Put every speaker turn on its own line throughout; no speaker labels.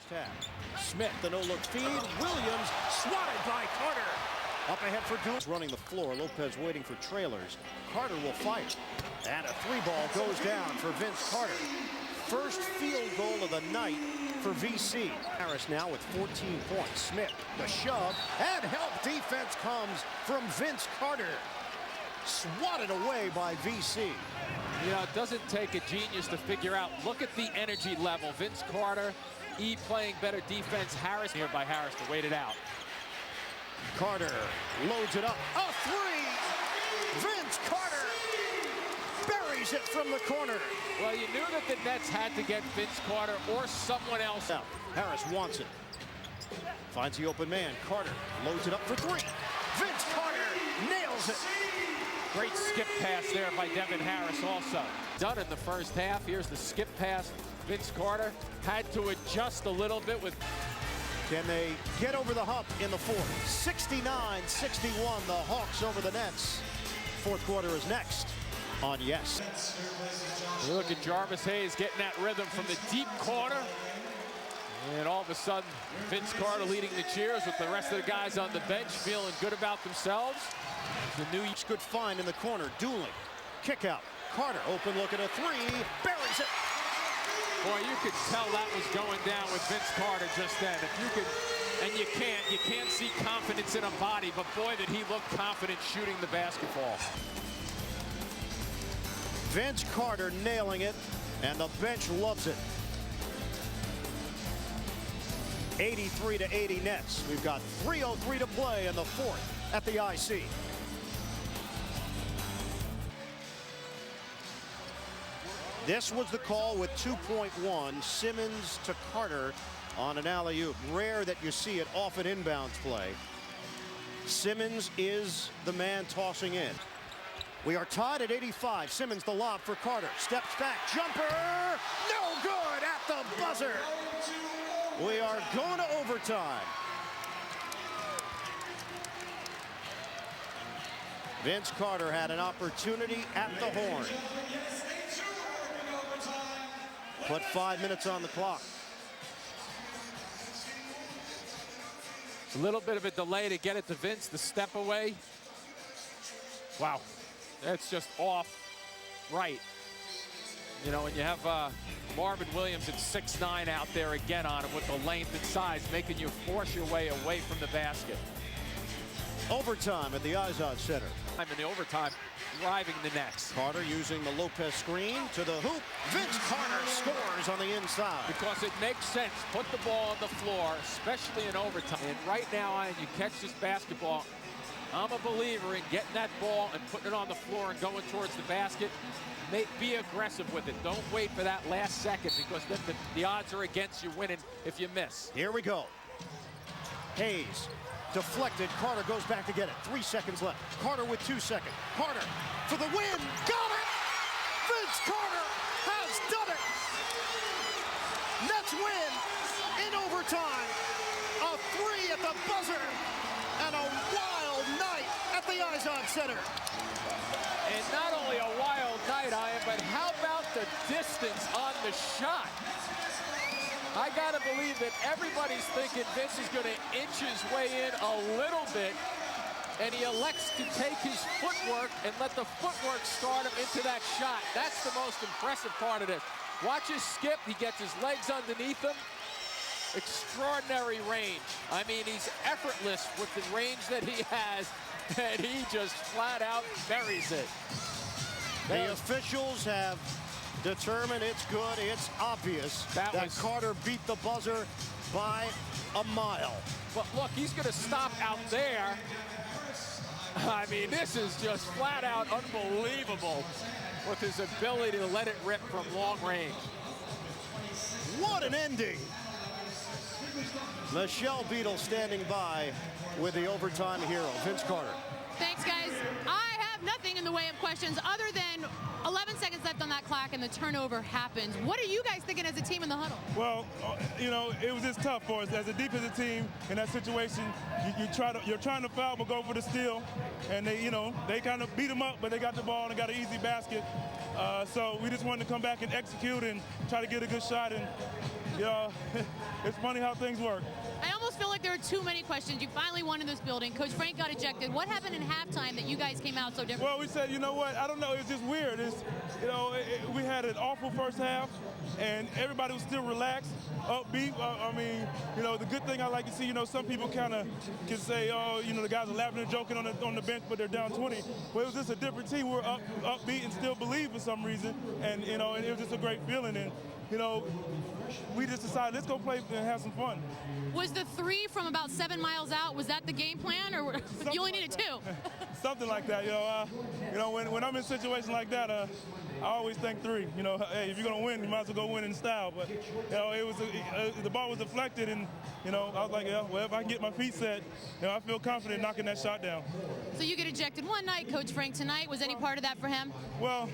half. Smith, the no-look feed. Williams swatted by Carter. Up ahead for Doolin. Running the floor. Lopez waiting for trailers. Carter will fire. And a three ball goes down for Vince Carter. First field goal of the night for VC. Harris now with 14 points. Smith, the shove, and help defense comes from Vince Carter. Swatted away by VC.
You know, it doesn't take a genius to figure out. Look at the energy level. Vince Carter, playing better defense. Harris here by Harris to wait it out.
Carter loads it up. A three! Vince Carter buries it from the corner.
Well, you knew that the Nets had to get Vince Carter or someone else out.
Harris wants it. Finds the open man. Carter loads it up for three. Vince Carter nails it.
Great skip pass there by Devin Harris also. Done in the first half. Here's the skip pass. Vince Carter had to adjust a little bit with.
Can they get over the hump in the fourth? 69-61, the Hawks over the Nets. Fourth quarter is next on Yes.
You look at Jarvis Hayes getting that rhythm from the deep corner. And all of a sudden, Vince Carter leading the cheers with the rest of the guys on the bench feeling good about themselves.
The new good find in the corner. Doolin, kick out. Carter, open look at a three, buries it.
Boy, you could tell that was going down with Vince Carter just then. If you could, and you can't see confidence in a body, but boy, did he look confident shooting the basketball.
Vince Carter nailing it, and the bench loves it. 83-80 Nets. We've got 3:03 to play in the fourth at the IC. This was the call with 2.1. Simmons to Carter on an alley-oop. Rare that you see it off an inbounds play. Simmons is the man tossing in. We are tied at 85. Simmons the lob for Carter. Steps back. Jumper. No good at the buzzer. We are going to overtime. Vince Carter had an opportunity at the horn. Put 5 minutes on the clock.
It's a little bit of a delay to get it to Vince, the step away. Wow, that's just off right. You know, when you have Marvin Williams at 6'9" out there again on him with the length and size, making you force your way away from the basket.
Overtime at the Izod Center.
In the overtime, driving the Nets.
Carter using the Lopez screen to the hoop. Vince Carter scores on the inside.
Because it makes sense. Put the ball on the floor, especially in overtime. And right now, Ian, you catch this basketball. I'm a believer in getting that ball and putting it on the floor and going towards the basket. Be aggressive with it. Don't wait for that last second, because then the odds are against you winning if you miss.
Here we go. Hayes. Deflected. Carter goes back to get it. 3 seconds left. Carter with 2 seconds. Carter for the win. Got it! Vince Carter has done it! Nets win in overtime. A three at the buzzer. And a wild night at the Izod Center.
And not only a wild night, Ian, but how about the distance on the shot? I got to believe that everybody's thinking Vince is going to inch his way in a little bit, and he elects to take his footwork and let the footwork start him into that shot. That's the most impressive part of this. Watch his skip. He gets his legs underneath him. Extraordinary range. I mean, he's effortless with the range that he has, and he just flat out buries it.
The officials have determined it's good. It's obvious that Carter beat the buzzer by a mile.
But look, he's going to stop out there. I mean, this is just flat out unbelievable with his ability to let it rip from long range.
What an ending. Michelle Beadle standing by with the overtime hero, Vince Carter.
Thanks, guys. I have nothing in the the way of questions. Other than 11 seconds left on that clock and the turnover happens, what are you guys thinking as a team in the huddle?
Well, you know, it was just tough for us as a defensive team in that situation. You're trying to foul but go for the steal, and they kind of beat them up, but they got the ball and got an easy basket. So we just wanted to come back and execute and try to get a good shot. And it's funny how things work.
I almost feel like there are too many questions. You finally won in this building. Coach Frank got ejected. What happened in halftime that you guys came out so different?
Well, we said, you know what? I don't know. It's just weird. We had an awful first half, and everybody was still relaxed, upbeat. The good thing I like to see, some people kind of can say, oh, the guys are laughing and joking on the bench, but they're down 20. Well, it was just a different team. We're upbeat and still believe for some reason, and it was just a great feeling. And we just decided, let's go play and have some fun.
Was the three from about 7 miles out, was that the game plan, or you only needed 2?
Something like that. When I'm in a situation like that, I always think 3. Hey, if you're gonna win, you might as well go win in style. But the ball was deflected, and I was like, well, if I can get my feet set, I feel confident knocking that shot down.
So you get ejected one night, Coach Frank tonight. Was any part of that for him?
Well.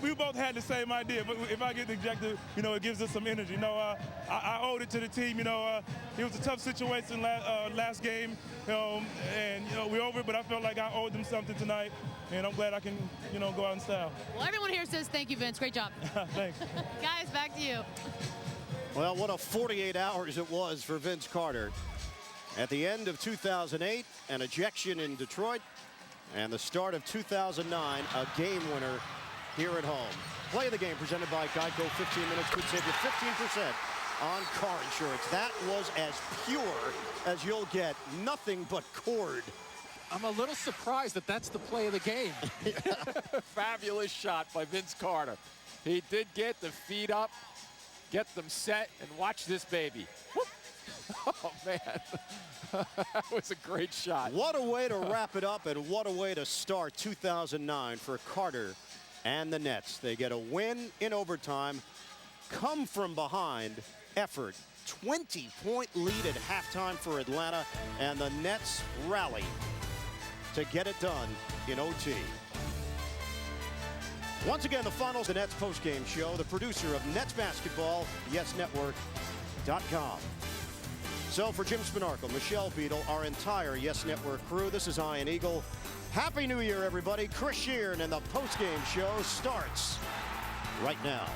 We both had the same idea, but if I get ejected, it gives us some energy. I owed it to the team. It was a tough situation last game, and we're over it, but I felt like I owed them something tonight, and I'm glad I can, go out in style.
Well, everyone here says thank you, Vince. Great job.
Thanks.
Guys, back to you.
Well, what a 48 hours it was for Vince Carter. At the end of 2008, an ejection in Detroit, and the start of 2009, a game winner here at home. Play of the game presented by Geico. 15 minutes could save you 15% on car insurance. That was as pure as you'll get. Nothing but cord.
I'm a little surprised that that's the play of the game. Fabulous shot by Vince Carter. He did get the feet up, get them set, and watch this baby. Whoop. Oh, man. That was a great shot.
What a way to wrap it up, and what a way to start 2009 for Carter and the Nets. They get a win in overtime, come from behind effort, 20-point lead at halftime for Atlanta, and the Nets rally to get it done in OT. Once again, the finals, the Nets postgame show, the producer of Nets Basketball, YesNetwork.com. So for Jim Spanarkel, Michelle Beadle, our entire Yes Network crew, this is Ian Eagle. Happy New Year, everybody. Chris Sheeran and the postgame show starts right now.